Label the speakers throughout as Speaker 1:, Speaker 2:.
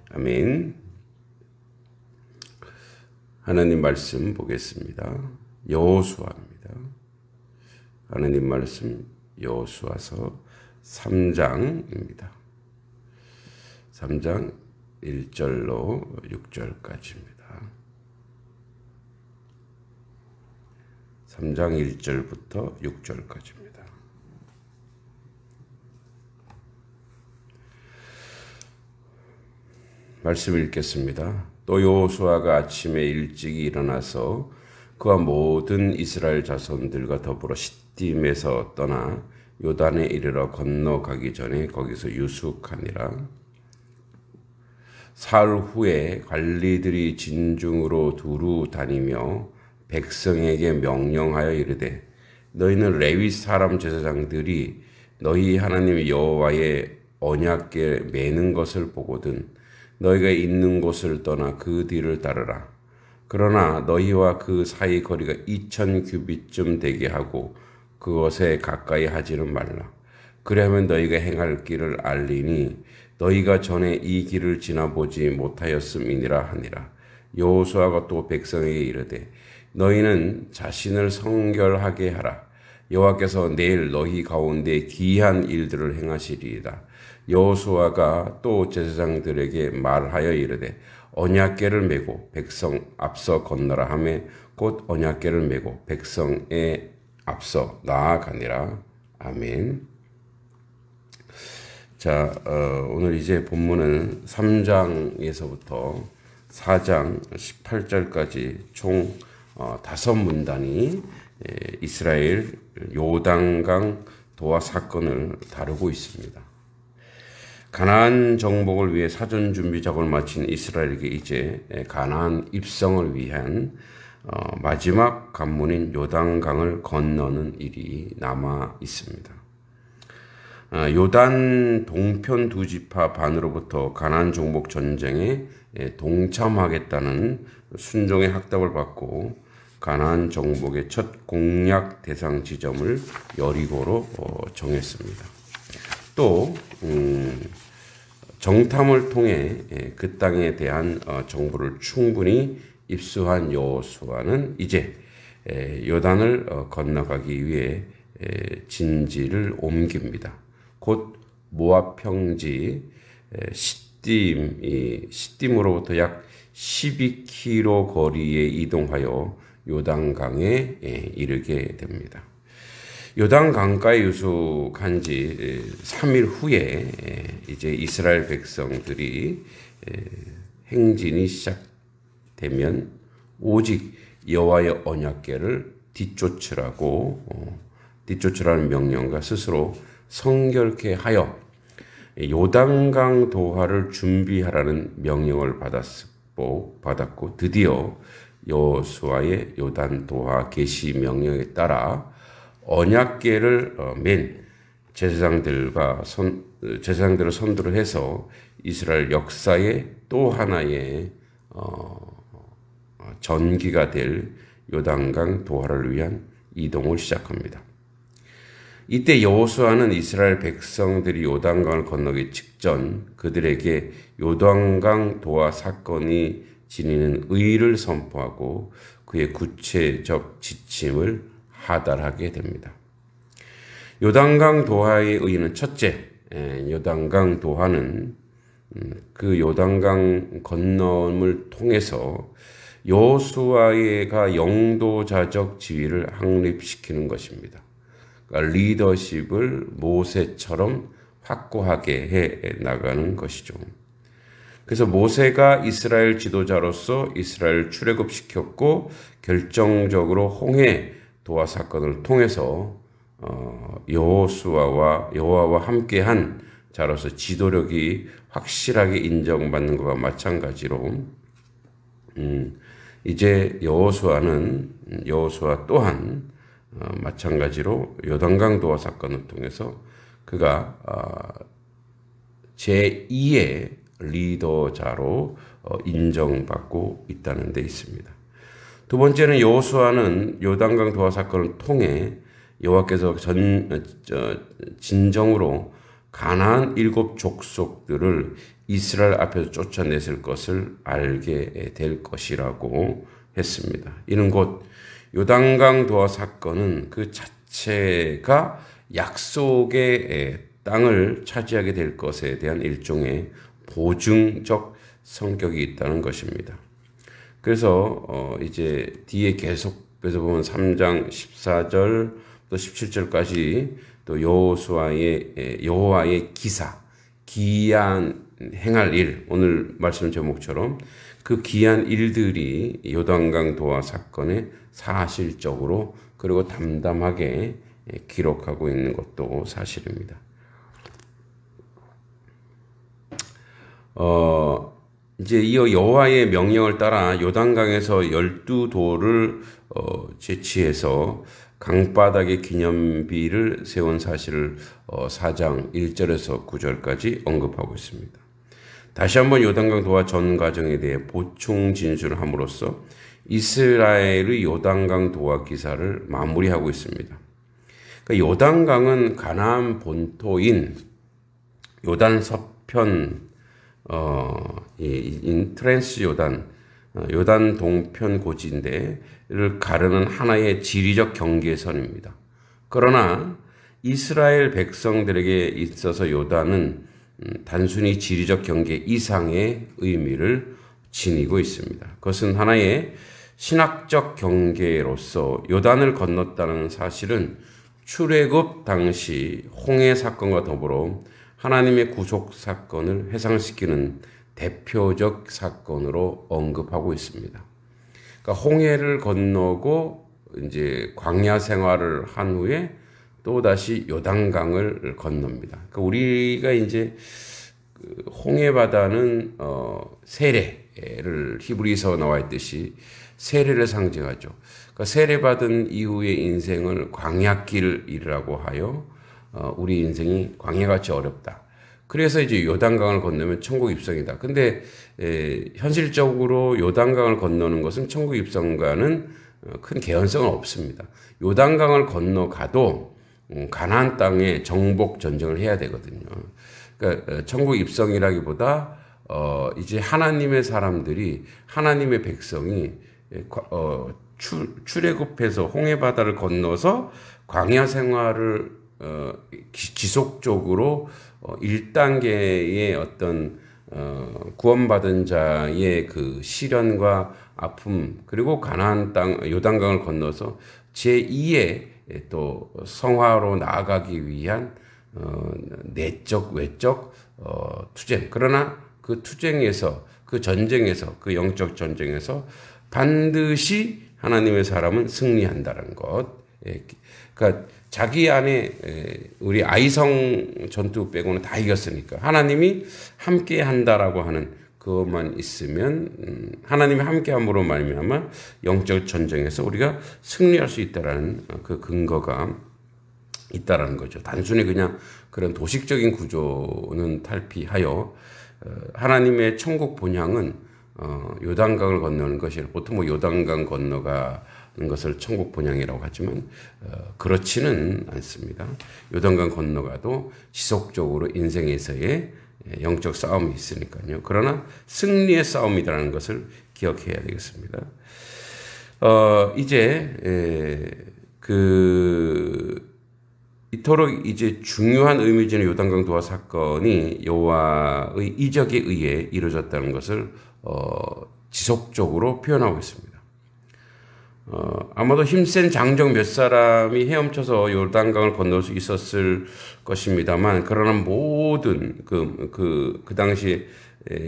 Speaker 1: 아멘. 하나님 말씀 보겠습니다. 여호수아입니다. 하나님 말씀 여호수아서 3장입니다. 3장 1절로 6절까지입니다. 3장 1절부터 6절까지입니다. 말씀 읽겠습니다. 또 여호수아가 아침에 일찍 일어나서 그와 모든 이스라엘 자손들과 더불어 시딤에서 떠나 요단에 이르러 건너가기 전에 거기서 유숙하니라. 사흘 후에 관리들이 진중으로 두루 다니며 백성에게 명령하여 이르되 너희는 레위 사람 제사장들이 너희 하나님 여호와의 언약궤 매는 것을 보거든 너희가 있는 곳을 떠나 그 뒤를 따르라. 그러나 너희와 그 사이 거리가 2000규빗쯤 되게 하고 그것에 가까이 하지는 말라. 그리하면 너희가 행할 길을 알리니 너희가 전에 이 길을 지나보지 못하였음이니라 하니라. 여호수아가 또 백성에게 이르되 너희는 자신을 성결하게 하라. 여호와께서 내일 너희 가운데 기이한 일들을 행하시리이다. 여호수아가 또 제사장들에게 말하여 이르되 언약궤를 메고 백성 앞서 건너라 하매 곧 언약궤를 메고 백성에 앞서 나아가니라. 아멘. 자, 오늘 이제 본문은 3장에서부터 4장 18절까지 총 5문단이 이스라엘 요단강 도하 사건을 다루고 있습니다. 가나안 정복을 위해 사전 준비 작업을 마친 이스라엘에게 이제 가나안 입성을 위한 마지막 관문인 요단강을 건너는 일이 남아 있습니다. 요단 동편 두 지파 반으로부터 가나안 정복 전쟁에 동참하겠다는 순종의 학답을 받고 가나안 정복의 첫 공략 대상 지점을 여리고로 정했습니다. 또 정탐을 통해 그 땅에 대한 정보를 충분히 입수한 여호수아는 이제 요단을 건너가기 위해 진지를 옮깁니다. 곧 모압 평지 시딤으로부터 약 12km 거리에 이동하여 요단강에 이르게 됩니다. 요단 강가에 유숙한 지 3일 후에 이제 이스라엘 백성들이 행진이 시작되면 오직 여호와의 언약궤를 뒤쫓으라는 명령과 스스로 성결케 하여 요단강 도하를 준비하라는 명령을 받았고 드디어 여호수아의 요단 도하 계시 명령에 따라 언약궤를 맨 제사장들을 선두를 해서 이스라엘 역사의 또 하나의 전기가 될 요단강 도하를 위한 이동을 시작합니다. 이때 여호수아는 이스라엘 백성들이 요단강을 건너기 직전 그들에게 요단강 도하 사건이 지니는 의의를 선포하고 그의 구체적 지침을 하달하게 됩니다. 요단강 도하의 의의는 첫째, 요단강 도하는 그 요단강 건너음을 통해서 여호수아가 영도자적 지위를 확립시키는 것입니다. 그러니까 리더십을 모세처럼 확고하게 해 나가는 것이죠. 그래서 모세가 이스라엘 지도자로서 이스라엘을 출애굽시켰고 결정적으로 홍해 도하 사건을 통해서 여호와와 함께한 자로서 지도력이 확실하게 인정받는 것과 마찬가지로 이제 여호수아 또한 마찬가지로 요단강 도하 사건을 통해서 그가 제2의 리더자로 인정받고 있다는 데 있습니다. 두 번째는 여호수아는 요단강 도하 사건을 통해 여호와께서 진정으로 가나안 7 족속들을 이스라엘 앞에서 쫓아냈을 것을 알게 될 것이라고 했습니다. 이는 곧 요단강 도하 사건은 그 자체가 약속의 땅을 차지하게 될 것에 대한 일종의 보증적 성격이 있다는 것입니다. 그래서 이제 뒤에 계속해서 보면 3장 14절 또 17절까지 또 여호와의 기사, 기이한 행할 일, 오늘 말씀 제목처럼 그 기이한 일들이 요단강 도하 사건에 사실적으로 그리고 담담하게 기록하고 있는 것도 사실입니다. 이제 이 여호와의 명령을 따라 요단강에서 12돌을 채취해서 강바닥에 기념비를 세운 사실을 4장 1절에서 9절까지 언급하고 있습니다. 다시 한번 요단강 도하 전 과정에 대해 보충 진술을 함으로써 이스라엘의 요단강 도하 기사를 마무리하고 있습니다. 그러니까 요단강은 가나안 본토인 요단 서편 트랜스 요단 동편 고지인데를 가르는 하나의 지리적 경계선입니다. 그러나 이스라엘 백성들에게 있어서 요단은 단순히 지리적 경계 이상의 의미를 지니고 있습니다. 그것은 하나의 신학적 경계로서 요단을 건넜다는 사실은 출애굽 당시 홍해 사건과 더불어 하나님의 구속 사건을 회상시키는 대표적 사건으로 언급하고 있습니다. 그러니까 홍해를 건너고 이제 광야 생활을 한 후에 또 다시 요단강을 건넙니다. 그러니까 우리가 이제 홍해 바다는 세례를 히브리서 나와 있듯이 세례를 상징하죠. 그러니까 세례 받은 이후의 인생을 광야길이라고 하여 우리 인생이 광야같이 어렵다. 그래서 이제 요단강을 건너면 천국 입성이다. 근데 현실적으로 요단강을 건너는 것은 천국 입성과는 큰 개연성은 없습니다. 요단강을 건너가도 가나안 땅에 정복 전쟁을 해야 되거든요. 그러니까 천국 입성이라기보다 이제 하나님의 사람들이 하나님의 백성이 출애굽해서 홍해 바다를 건너서 광야 생활을 지속적으로 1단계의 어떤 구원받은 자의 그 시련과 아픔 그리고 가나안 땅 요단강을 건너서 제2의 또 성화로 나아가기 위한 내적 외적 투쟁. 그러나 그 투쟁에서 그 전쟁에서 그 영적 전쟁에서 반드시 하나님의 사람은 승리한다는 것. 그러니까 자기 안에 우리 아이성 전투 빼고는 다 이겼으니까 하나님이 함께 한다라고 하는 그것만 있으면 하나님이 함께함으로 말미암아 영적 전쟁에서 우리가 승리할 수 있다라는 그 근거가 있다라는 거죠. 단순히 그냥 그런 도식적인 구조는 탈피하여 하나님의 천국 본향은 요단강을 건너는 것이 보통 뭐 요단강 건너가는 것을 천국 본향이라고 하지만 그렇지는 않습니다. 요단강 건너가도 지속적으로 인생에서의 영적 싸움이 있으니까요. 그러나 승리의 싸움이라는 것을 기억해야 되겠습니다. 이토록 이제 중요한 의미 지는 요단강 도하 사건이 여호와의 이적에 의해 이루어졌다는 것을 지속적으로 표현하고 있습니다. 아마도 힘센 장정 몇 사람이 헤엄쳐서 요단강을 건널 수 있었을 것입니다만, 그러나 모든 그 당시에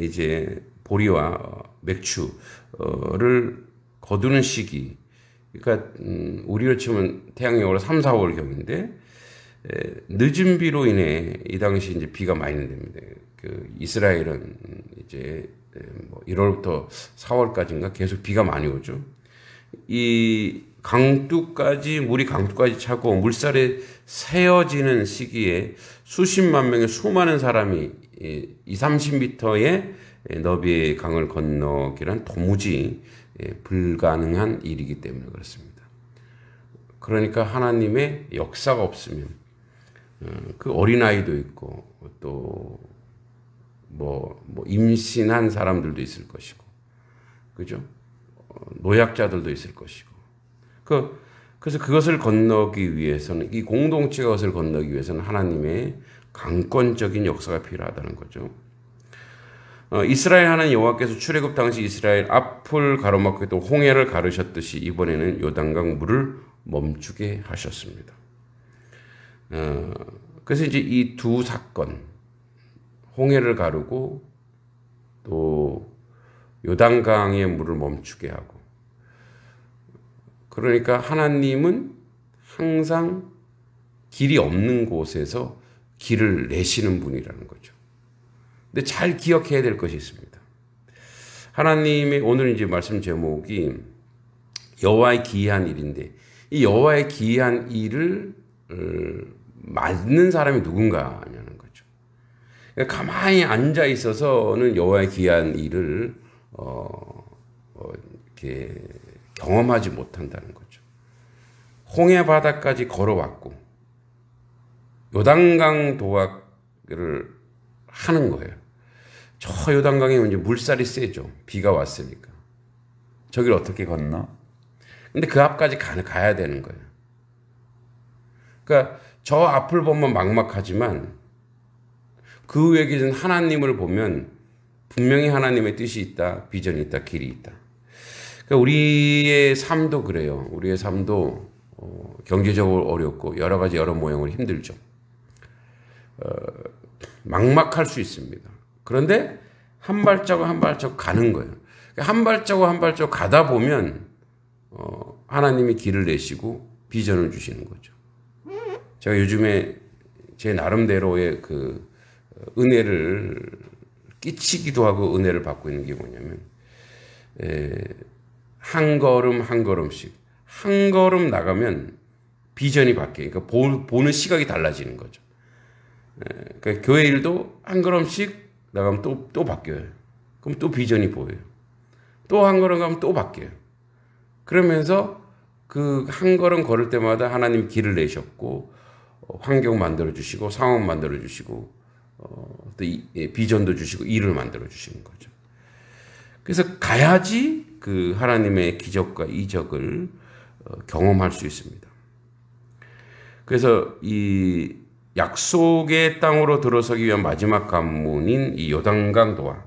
Speaker 1: 이제 보리와 맥주를 거두는 시기, 그러니까 우리로 치면 태양력으로 3, 4월경인데 늦은 비로 인해 이 당시 이제 비가 많이 내립니다. 그 이스라엘은 이제 뭐 1월부터 4월까지인가 계속 비가 많이 오죠. 이 물이 강둑까지 차고 물살에 새어지는 시기에 수십만 명의 수많은 사람이 20-30m의 너비의 강을 건너기란 도무지 불가능한 일이기 때문에 그렇습니다. 그러니까 하나님의 역사가 없으면 그 어린아이도 있고 또 임신한 사람들도 있을 것이고, 그죠? 노약자들도 있을 것이고. 그래서 그것을 건너기 위해서는, 이 공동체가 그것을 건너기 위해서는 하나님의 강권적인 역사가 필요하다는 거죠. 이스라엘 하나님 여호와께서 출애굽 당시 이스라엘 앞을 가로막고 또 홍해를 가르셨듯이 이번에는 요단강 물을 멈추게 하셨습니다. 그래서 이제 이 두 사건, 홍해를 가르고 또 요단강의 물을 멈추게 하고, 그러니까 하나님은 항상 길이 없는 곳에서 길을 내시는 분이라는 거죠. 근데 잘 기억해야 될 것이 있습니다. 하나님의 오늘 이제 말씀 제목이 여호와의 기이한 일인데, 이 여호와의 기이한 일을 맞는 사람이 누군가냐는 거죠. 그러니까 가만히 앉아 있어서는 여호와의 기이한 일을 이렇게 경험하지 못한다는 거죠. 홍해 바다까지 걸어왔고 요단강 도학을 하는 거예요. 저 요단강에 이제 물살이 세죠. 비가 왔으니까. 저길 어떻게 건너? 근데 그 앞까지 가야 되는 거예요. 그러니까 저 앞을 보면 막막하지만 그 위에 계신 하나님을 보면 분명히 하나님의 뜻이 있다, 비전이 있다, 길이 있다. 그러니까 우리의 삶도 그래요. 우리의 삶도 경제적으로 어렵고 여러 가지 여러 모형으로 힘들죠. 막막할 수 있습니다. 그런데 한 발자국 한 발자국 가는 거예요. 한 발자국 한 발자국 가다 보면 하나님이 길을 내시고 비전을 주시는 거죠. 제가 요즘에 제 나름대로의 그 은혜를 끼치기도 하고 은혜를 받고 있는 게 뭐냐면 한 걸음 한 걸음씩 한 걸음 나가면 비전이 바뀌어요. 그러니까 보는 시각이 달라지는 거죠. 그러니까 교회 일도 한 걸음씩 나가면 또 바뀌어요. 그럼 또 비전이 보여요. 또 한 걸음 가면 또 바뀌어요. 그러면서 그 한 걸음 걸을 때마다 하나님 길을 내셨고 환경 만들어 주시고 상황 만들어 주시고 또 비전도 주시고 일을 만들어 주시는 거죠. 그래서 가야지 그 하나님의 기적과 이적을 경험할 수 있습니다. 그래서 이 약속의 땅으로 들어서기 위한 마지막 관문인 이 요단강 도하,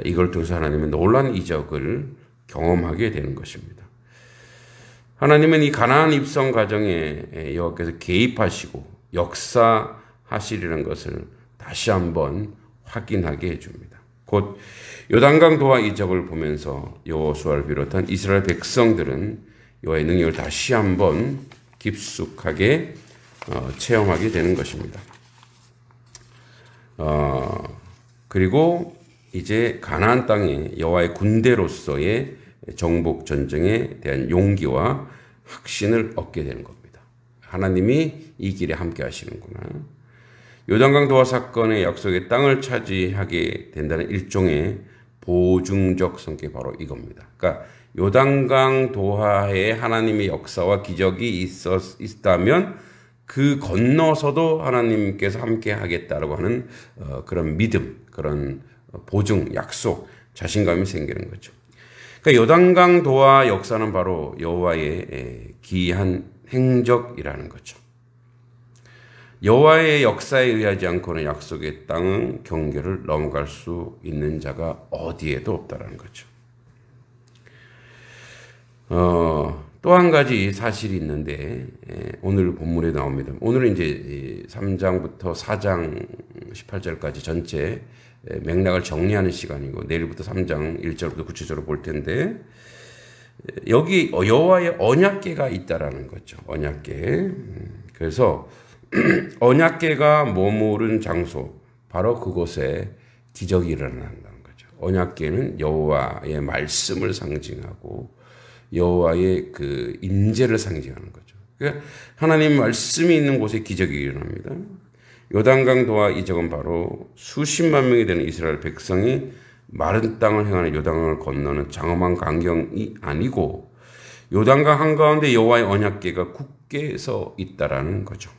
Speaker 1: 이걸 통해서 하나님의 놀라운 이적을 경험하게 되는 것입니다. 하나님은 이 가나안 입성 과정에 여호와께서 개입하시고 역사하시리는 것을 다시 한번 확인하게 해줍니다. 곧 요단강 도하 이적을 보면서 여호수아를 비롯한 이스라엘 백성들은 여호와의 능력을 다시 한번 깊숙하게 체험하게 되는 것입니다. 그리고 이제 가나안 땅에 여호와의 군대로서의 정복 전쟁에 대한 용기와 확신을 얻게 되는 겁니다. 하나님이 이 길에 함께 하시는구나. 요단강 도하 사건의 약속의 땅을 차지하게 된다는 일종의 보증적 성격이 바로 이겁니다. 그러니까 요단강 도하에 하나님의 역사와 기적이 있다면 그 건너서도 하나님께서 함께 하겠다라고 하는 그런 믿음, 그런 보증, 약속, 자신감이 생기는 거죠. 그러니까 요단강 도하 역사는 바로 여호와의 기이한 행적이라는 거죠. 여호와의 역사에 의하지 않고는 약속의 땅은 경계를 넘어갈 수 있는 자가 어디에도 없다라는 거죠. 또 한 가지 사실이 있는데 오늘 본문에 나옵니다. 오늘은 이제 3장부터 4장 18절까지 전체 맥락을 정리하는 시간이고 내일부터 3장 1절부터 구체적으로 볼 텐데 여기 여호와의 언약궤가 있다라는 거죠. 언약궤. 그래서 언약궤가 머무른 장소 바로 그곳에 기적이 일어난다는 거죠. 언약궤는 여호와의 말씀을 상징하고 여호와의 그 임재를 상징하는 거죠. 그러니까 하나님 말씀이 있는 곳에 기적이 일어납니다. 요단강 도하 이적은 바로 수십만 명이 되는 이스라엘 백성이 마른 땅을 행하는 요단강을 건너는 장엄한 광경이 아니고 요단강 한가운데 여호와의 언약궤가 굳게 서 있다라는 거죠.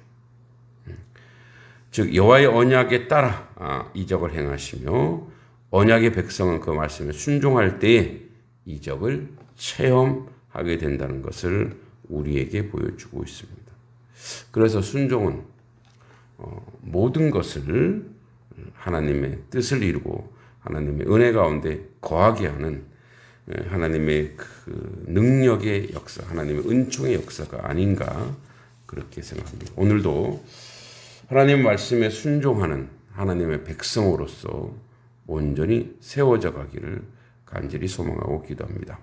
Speaker 1: 즉 여호와의 언약에 따라 이적을 행하시며 언약의 백성은 그 말씀에 순종할 때에 이적을 체험하게 된다는 것을 우리에게 보여주고 있습니다. 그래서 순종은 모든 것을 하나님의 뜻을 이루고 하나님의 은혜 가운데 거하게 하는 하나님의 그 능력의 역사, 하나님의 은총의 역사가 아닌가 그렇게 생각합니다. 오늘도 하나님 말씀에 순종하는 하나님의 백성으로서 온전히 세워져 가기를 간절히 소망하고 기도합니다.